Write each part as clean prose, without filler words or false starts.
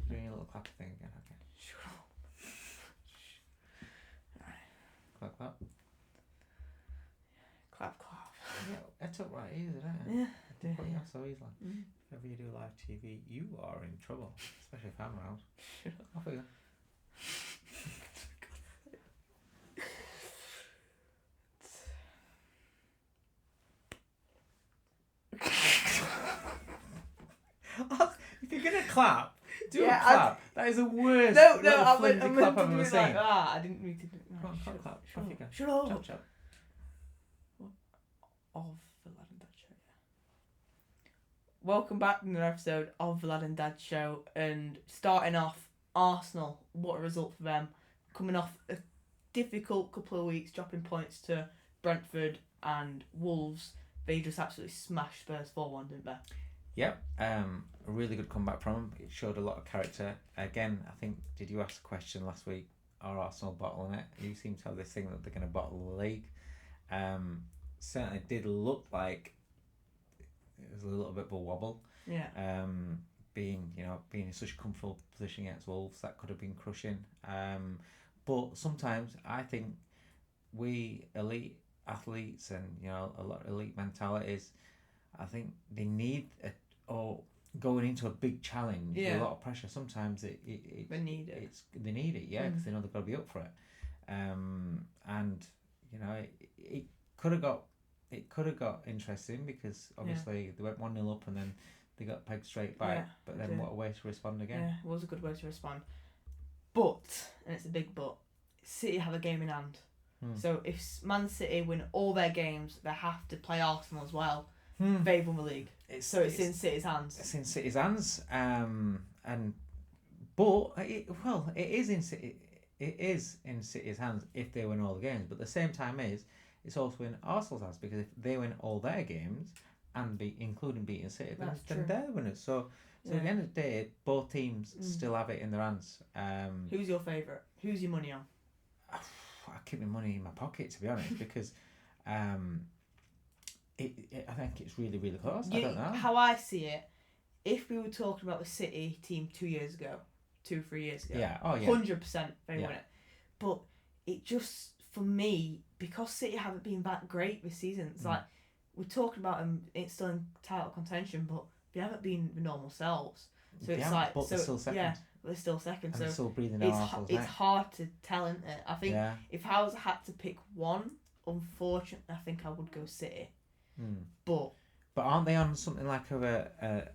doing your little clap thing again. Okay. Shut up. Clap, clap. Clap, clap. Yeah, it's up right easy, isn't it? Yeah. They put you off so easily. Mm. If ever you do live TV, you are in trouble, especially if I'm around. Off we go. If you're gonna clap, do a clap. That is the worst. No, little I meant flimsy to clap I've do ever it seen. like that. I didn't mean to do Come on, clap. Shut Off you go. up. Shut up. Chop, chop. Of the Lad and Dad Show, yeah. Welcome back to another episode of the Lad and Dad Show, and starting off, Arsenal, what a result for them. Coming off a difficult couple of weeks, dropping points to Brentford and Wolves. They just absolutely smashed Spurs 4-1, didn't they? Yep, a really good comeback from him. It showed a lot of character. Again, I think, did you ask the question last week, are Arsenal bottling it? You seem to have this thing that they're going to bottle the league. Certainly did look like it was a little bit of a wobble. Yeah. Being in such a comfortable position against Wolves, that could have been crushing. But sometimes I think we elite athletes and a lot of elite mentalities, I think they need going into a big challenge with a lot of pressure. Sometimes they need it. They need it, because they know they've got to be up for it. And it could have got interesting because obviously they went 1-0 up and then they got pegged straight back. Yeah, but then what a way to respond again. Yeah, it was a good way to respond. But, and it's a big but, City have a game in hand. So if Man City win all their games, they have to play Arsenal as well. They've won the league. It's in City's hands. It's in City's hands. But it is in City's hands if they win all the games. But at the same time it's also in Arsenal's hands, because if they win all their games and including beating City, then they're the winners. So at the end of the day, both teams still have it in their hands. Who's your favourite? Who's your money on? I keep my money in my pocket, to be honest, because I think it's really, really close. I don't know. How I see it, if we were talking about the City team 3 years ago, 100% they win it. But it just, for me, because City haven't been that great this season, it's like, we're talking about them, it's still in title contention, but they haven't been the normal selves. So it's like, but they're still second. Yeah, they're still second. And so they're still breathing down Arsenal's it's neck. hard to tell, isn't it? I think if I had to pick one, unfortunately, I think I would go City. But aren't they on something like an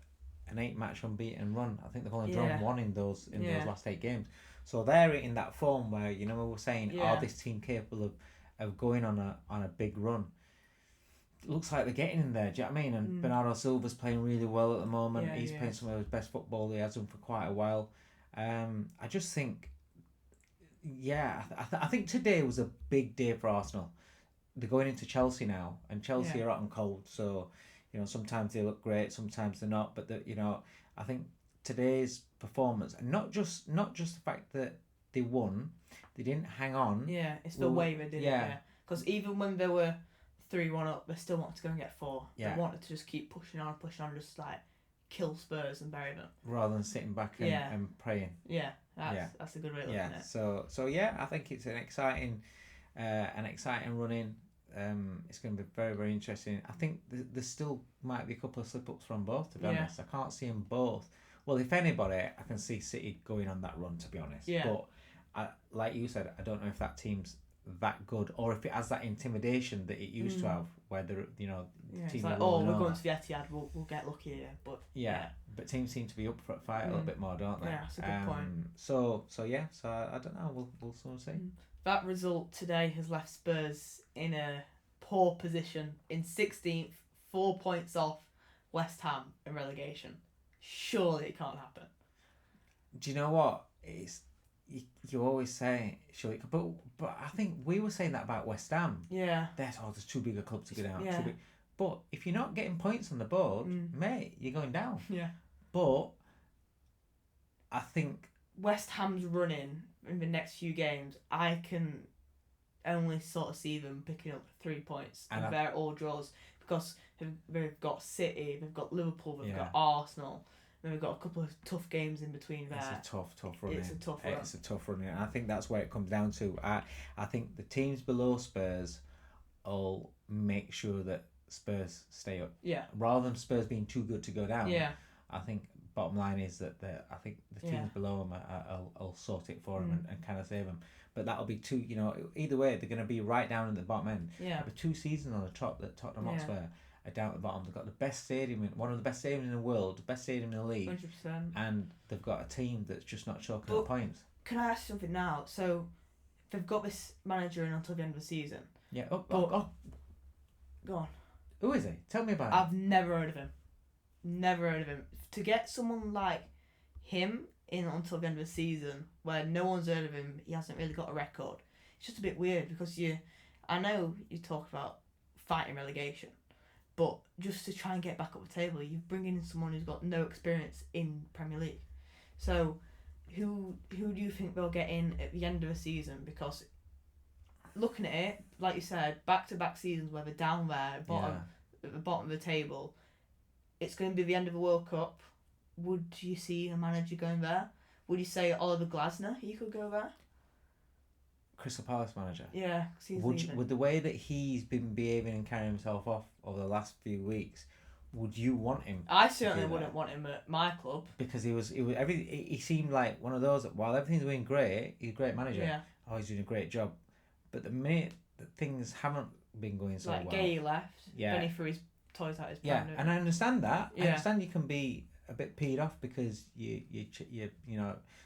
8-match unbeaten run? I think they've only drawn one in those last 8 games. So they're in that form where we were saying, are this team capable of going on a big run? It looks like they're getting in there. Do you know what I mean? And Bernardo Silva's playing really well at the moment. He's playing some of his best football he has done for quite a while. I just think, I think today was a big day for Arsenal. They're going into Chelsea now, and Chelsea are hot and cold. So, sometimes they look great, sometimes they're not. But I think today's performance, and not just the fact that they won, they didn't hang on. Yeah, it's the way they did it. Because even when they were 3-1 up, they still wanted to go and get 4. They wanted to just keep pushing on, just like kill Spurs and bury them, rather than sitting back and praying. Yeah, that's a good way of looking at it. So I think it's an exciting run in. It's going to be very, very interesting. I think there still might be a couple of slip-ups from both, to be honest. I can't see them both. Well, if anybody, I can see City going on that run, to be honest. Yeah. But like you said, I don't know if that team's that good, or if it has that intimidation that it used to have, where the it's like, we're going to the Etihad, we'll get lucky here. But but teams seem to be up for a fight a little bit more, don't they? Yeah, that's a good point. So I don't know. We'll soon see. That result today has left Spurs in a poor position in 16th, 4 points off West Ham in relegation. Surely it can't happen. Do you know what? You always say, sure, but I think we were saying that about West Ham. Yeah. There's too big a club to go down. Yeah. But if you're not getting points on the board, mate, you're going down. Yeah. But I think West Ham's running in the next few games, I can only sort of see them picking up 3 points, and they're all draws, because they've got City, they've got Liverpool, they've got Arsenal, Then we've got a couple of tough games in between there. It's a tough run. It's a tough run. It's a tough run, and I think that's where it comes down to. I think the teams below Spurs will make sure that Spurs stay up. Yeah. Rather than Spurs being too good to go down. Yeah. I think bottom line is that I think the teams below them will sort it for them and kind of save them. But that'll be two. Either way, they're going to be right down at the bottom end. Yeah. There'll be 2 seasons on the top that Tottenham Hotspur are down at the bottom. They've got the best stadium, one of the best stadiums in the world, the best stadium in the league. 100%. And they've got a team that's just not choking at points. Can I ask you something now? So, they've got this manager in until the end of the season. Yeah. Go on. Who is he? Tell me about him. I've never heard of him. Never heard of him. To get someone like him in until the end of the season, where no one's heard of him, he hasn't really got a record. It's just a bit weird because I know you talk about fighting relegation, but just to try and get back up the table, you bring in someone who's got no experience in Premier League. So, who do you think they'll get in at the end of the season? Because looking at it, like you said, back-to-back seasons where they're down there, at the bottom of the table, it's going to be the end of the World Cup. Would you see a manager going there? Would you say Oliver Glasner, he could go there? Crystal Palace manager. Yeah, with the way that he's been behaving and carrying himself off over the last few weeks, would you want him? I certainly wouldn't want him at my club because he seemed like one of those that while everything's going great, he's a great manager. Yeah. Oh, he's doing a great job, but the minute that things haven't been going so well, like Gay left, Benny threw his toys out his pram. And I understand that. I understand you can be a bit peed off because you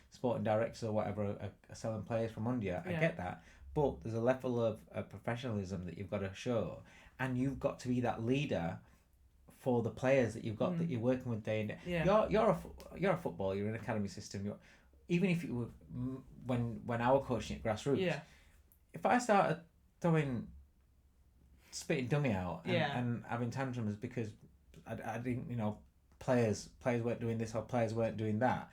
sporting directors or whatever are selling players from under you. I get that, but there's a level of professionalism that you've got to show, and you've got to be that leader for the players that you've got that you're working with day and day. Yeah. You're a footballer. You're in an academy system. Even if you were when I was coaching at grassroots. Yeah. If I started spitting dummy out and having tantrums because I didn't players weren't doing this or players weren't doing that.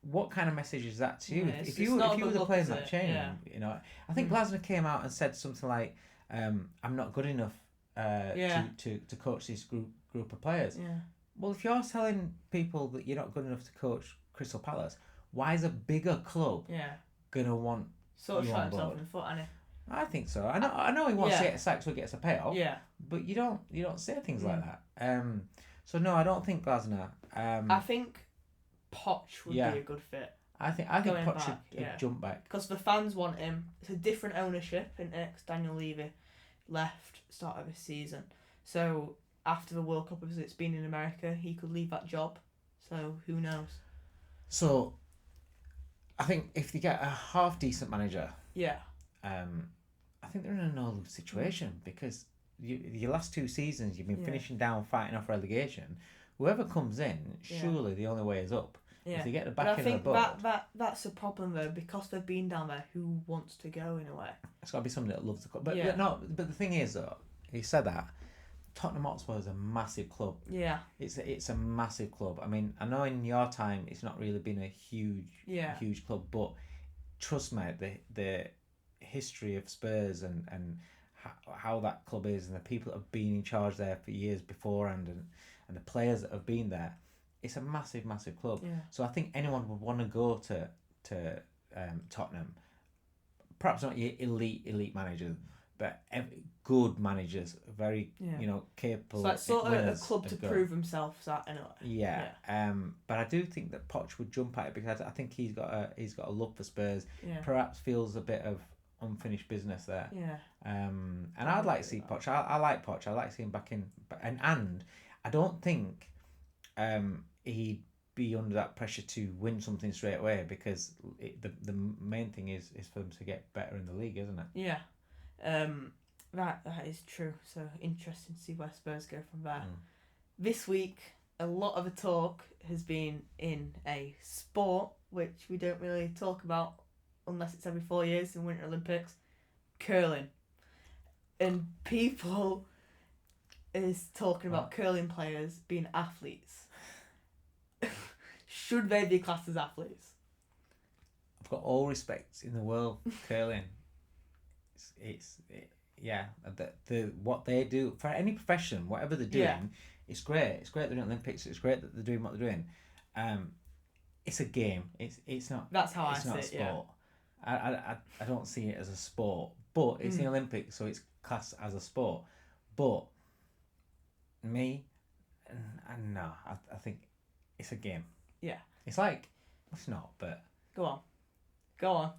What kind of message is that to you? Yeah, if you were the player in that chain, I think Glasner came out and said something like, "I'm not good enough to coach this group of players." Yeah. Well, if you're telling people that you're not good enough to coach Crystal Palace, why is a bigger club gonna want sort of you shot on himself board? in the foot, hasn't he? I think so. I know he wants to get sacked so he gets a payoff. Yeah. But you don't say things like that. So no, I don't think Glasner. I think Poch would be a good fit. I think Poch should jump back because the fans want him. It's a different ownership, and Daniel Levy left start of this season. So after the World Cup, it's been in America, he could leave that job. So who knows? So I think if they get a half decent manager, I think they're in a no-lose situation because your last 2 seasons you've been finishing down, fighting off relegation. Whoever comes in, surely the only way is up. Yeah. If they get the back end of the boat, that's a problem though, because they've been down there. Who wants to go in a way? It's got to be somebody that loves the club. But the thing is though, he said that Tottenham Hotspur is a massive club. Yeah. It's a massive club. I mean, I know in your time it's not really been a huge club, but trust me, the history of Spurs and how that club is and the people that have been in charge there for years beforehand and the players that have been there, it's a massive club. Yeah. So I think anyone would want to go to Tottenham. Perhaps not your elite managers, but good managers, very capable. So that's sort of a club to prove himself at anyway. Yeah. But I do think that Poch would jump at it because I think he's got a love for Spurs. Yeah. Perhaps feels a bit of unfinished business there. Yeah. And I'd like to see Poch. I like Poch. I like to see him back in. And I don't think he'd be under that pressure to win something straight away because the main thing is for them to get better in the league, isn't it? Yeah. That is true. So interesting to see where Spurs go from there. This week, a lot of the talk has been in a sport which we don't really talk about unless it's every 4 years in Winter Olympics, curling. And people is talking about curling players being athletes. Should they be classed as athletes? I've got all respect in the world for curling. The what they do for any profession, whatever they're doing, it's great. It's great they're doing Olympics. It's great that they're doing what they're doing. it's a game. It's not. That's how it's I not see a it. sport. I don't see it as a sport, but it's the Olympics, so it's classed as a sport. But me, no, I think it's a game. Yeah. It's like it's not, but Go on,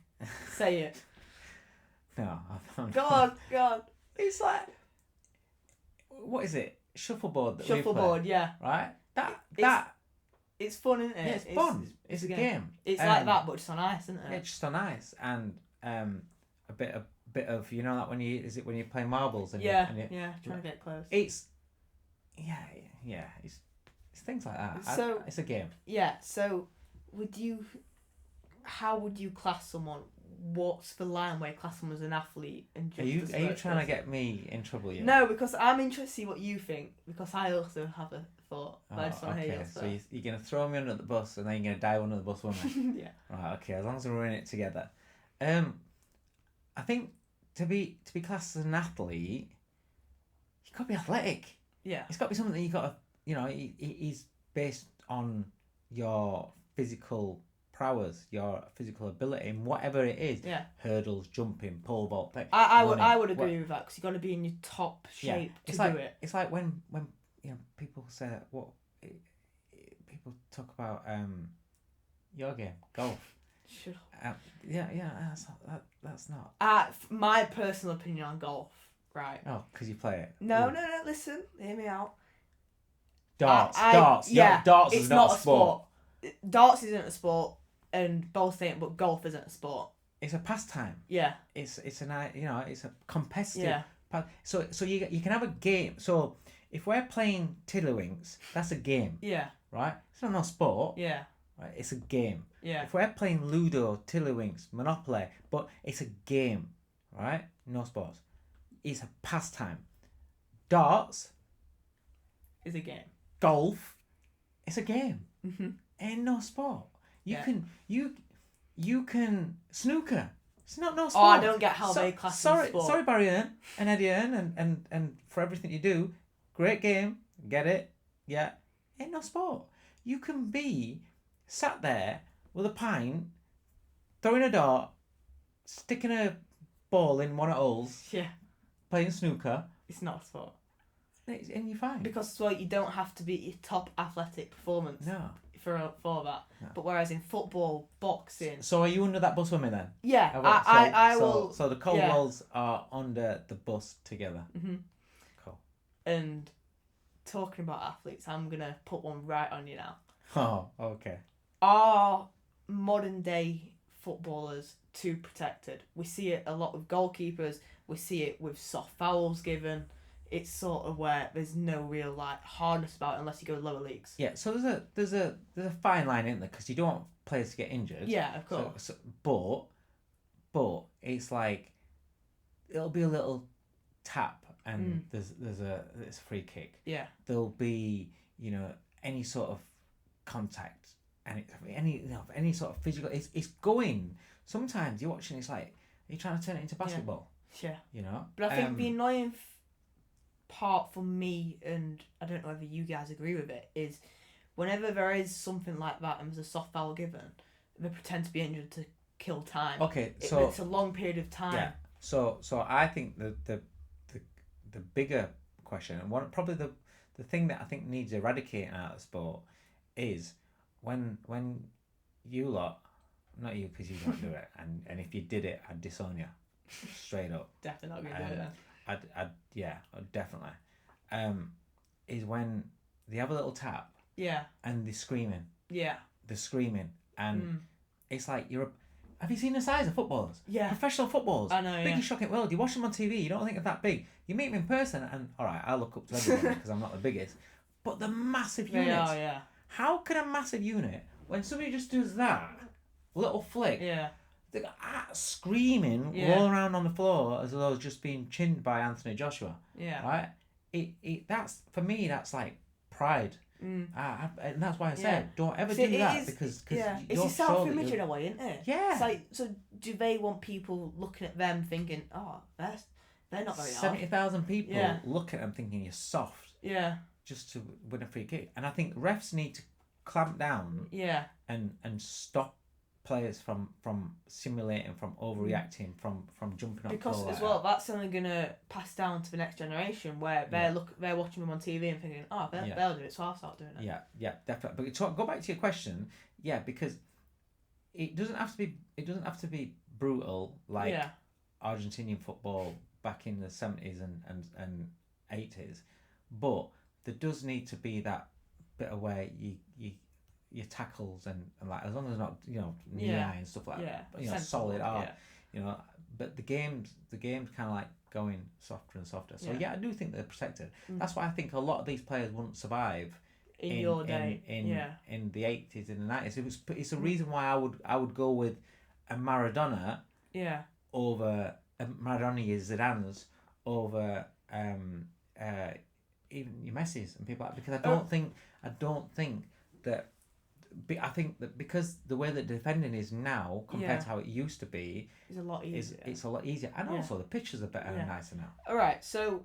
say it. no, Go on. It's like what is it? Shuffleboard. That we play, Shuffleboard, yeah. right? It's fun, isn't it? Yeah, it's fun. It's a game. It's like that, but just on ice, isn't it? Yeah, just on ice and a bit of like when you play marbles and yeah, you, trying to get close. It's it's things like that. So it's a game. Yeah. So, how would you class someone? What's the line where you class someone as an athlete and just Are you trying to get me in trouble here? No, because I'm interested to see what you think, because I also have a thought. But I just want to hear yours so you're going to throw me under the bus and then you're going to dive under the bus with me? Yeah. Right, okay, as long as we're in it together. I think to be classed as an athlete, you've got to be athletic. Yeah. It's got to be something that you've got to, he's based on your physical prowess, your physical ability, and whatever it is. Yeah. Hurdles, jumping, pole vault. I would agree with that, because you've got to be in your top shape to do it. It's like when people say people talk about your game, golf. Shut up. That's not. My personal opinion on golf, right? Oh, because you play it. No, listen, hear me out. Darts. Yeah, darts it's is not a sport. Darts isn't a sport, and both ain't, but golf isn't a sport. It's a pastime. Yeah. It's a competitive. Yeah. So you can have a game. So if we're playing Tiddlywinks, that's a game. Yeah. Right. It's not a sport. Yeah. Right. It's a game. Yeah. If we're playing Ludo, Tiddlywinks, Monopoly, but it's a game, right? No sports. It's a pastime. Darts is a game. Golf, it's a game. Mm-hmm. Ain't no sport. You Yeah. can you can snooker. It's not no Oh, sport. I don't get how they class it as sport. Sorry, Barry Earn and Eddie Earn and for everything you do. Great game. Get it? Yeah. Ain't no sport. You can be sat there with a pint, throwing a dart, sticking a ball in one of the holes, Yeah. playing snooker, It's not a sport. and you're fine. Because you don't have to be at your top athletic performance No. for that. No. But whereas in football, boxing, So are you under that bus with me then? yeah, So- I so- will. So the Coldwells are under the bus together. Mm-hmm. Cool. And talking about athletes, I'm gonna put one right on you now. Oh, okay. Are modern day footballers too protected? We see it a lot with goalkeepers. We see it with soft fouls given. It's sort of where there's no real hardness about it unless you go lower leagues. Yeah. So there's a fine line in there because you don't want players to get injured. Yeah, of course. But it's like it'll be a little tap and there's a free kick. Yeah. There'll be any sort of contact and any sort of physical. It's going. Sometimes you're watching. It's like you're trying to turn it into basketball. Yeah. Yeah. But I think the annoying part for me, and I don't know whether you guys agree with it, is whenever there is something like that and there's a soft foul given, they pretend to be injured to kill time. Okay, so it's a long period of time. Yeah. So I think the bigger question, and probably the thing that I think needs eradicating out of sport is when you lot, not you because you don't do it, and if you did it, I'd disown you, straight up. Definitely not gonna do that. I'd definitely. Is when they have a little tap. Yeah. And they're screaming. Yeah. They're screaming, and it's like have you seen the size of footballers? Yeah. Professional footballers. I know. Biggest shocking world. You watch them on TV, you don't think they're that big. You meet them in person, and alright, I look up to everybody because I'm not the biggest. But the massive units. They are, yeah. How can a massive unit, when somebody just does that little flick, Yeah. they're screaming, rolling around on the floor as though it's just being chinned by Anthony Joshua. Yeah. Right? That's for me. That's like pride. And that's why I said don't ever do that because it's your self-image in a way, isn't it? Yeah. It's like, so do they want people looking at them thinking, oh, they're not very hard? 70,000 people look at them thinking you're soft. Yeah. Just to win a free kick, and I think refs need to clamp down Yeah. and stop players from simulating, from overreacting, from jumping up. Because as well, that's only gonna pass down to the next generation where they're watching them on TV and thinking, oh, they'll do it, so I'll start doing it. Yeah, definitely. But go back to your question. Yeah, because it doesn't have to be brutal like Argentinian football back in the 70s and 80s, but there does need to be that bit of where your tackles and like, as long as it's not knee high and stuff like that, solid art, but the game's kind of like going softer and softer. So I do think they're protected. That's why I think a lot of these players wouldn't survive in your day in the 80s and the 90s. It's a reason why I would go with a Maradona over Maradona Zidane's over even your Messi's and people like, because I don't think that. I think that because the way that defending is now compared to how it used to be, it's a lot easier. It's a lot easier, and also the pictures are better and nicer now. All right, so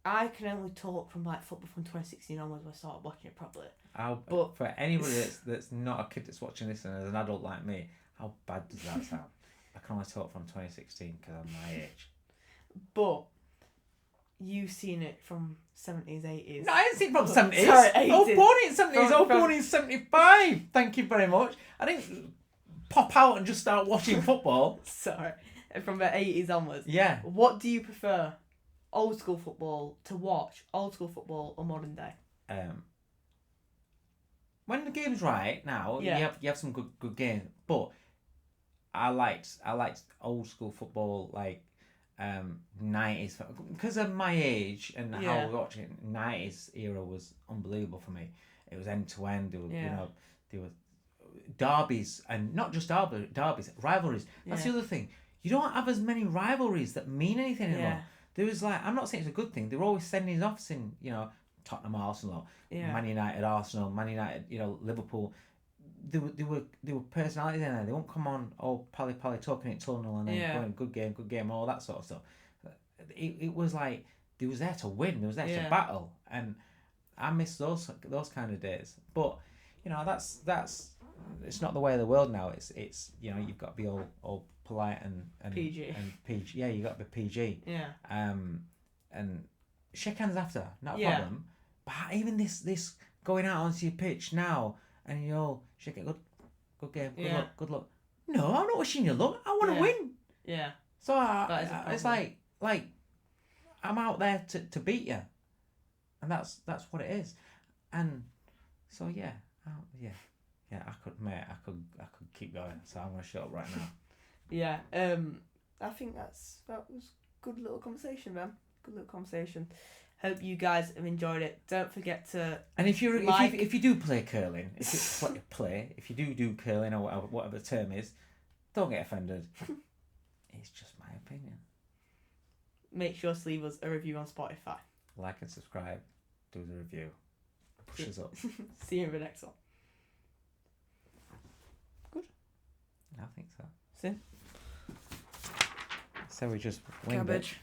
I can only talk from like football from 2016 onwards when I started watching it properly. But for anybody that's not a kid that's watching this and as an adult like me, how bad does that sound? I can only talk from 2016 because I'm my age. But you've seen it from 70s, 80s. No, I didn't see it from 70s. Sorry, 80s. I was born in 70s. I was born in 75. Thank you very much. I didn't pop out and just start watching football. Sorry. From the 80s onwards. Yeah. What do you prefer? Old school football to watch? Old school football or modern day? When the game's right now, you have some good games. But I liked old school football, like 90s, because of my age and how we watched it. 90s era was unbelievable for me. It was end to end. There were derbies, and not just derbies, rivalries. That's the other thing. You don't have as many rivalries that mean anything anymore. There was like, I'm not saying it's a good thing. They were always sending off in Tottenham, Arsenal, Man United, Arsenal, Man United, Liverpool. There were personalities in there. They won't come on pally talking it tunnel and then going good game, all that sort of stuff. It was like they was there to win. They was there to battle, and I miss those kind of days. But that's it's not the way of the world now. It's you've got to be all polite and PG and PG. Yeah, you got to be PG. Yeah. And shake hands after, not a problem. But even this going out onto your pitch now. And you'll shake it. Good game. Good luck. No, I'm not wishing you luck. I want to win. Yeah. So it's like I'm out there to beat you, and that's what it is. And so I could keep going. So I'm gonna shut up right now. Yeah. I think that was good little conversation, man. Good little conversation. Hope you guys have enjoyed it. Don't forget to if you do play curling, if you do curling or whatever the term is, don't get offended. It's just my opinion. Make sure to leave us a review on Spotify. Like and subscribe. Do the review. Push us up. See you in the next one. Good. I think so. See. So we just winged it. Cabbage.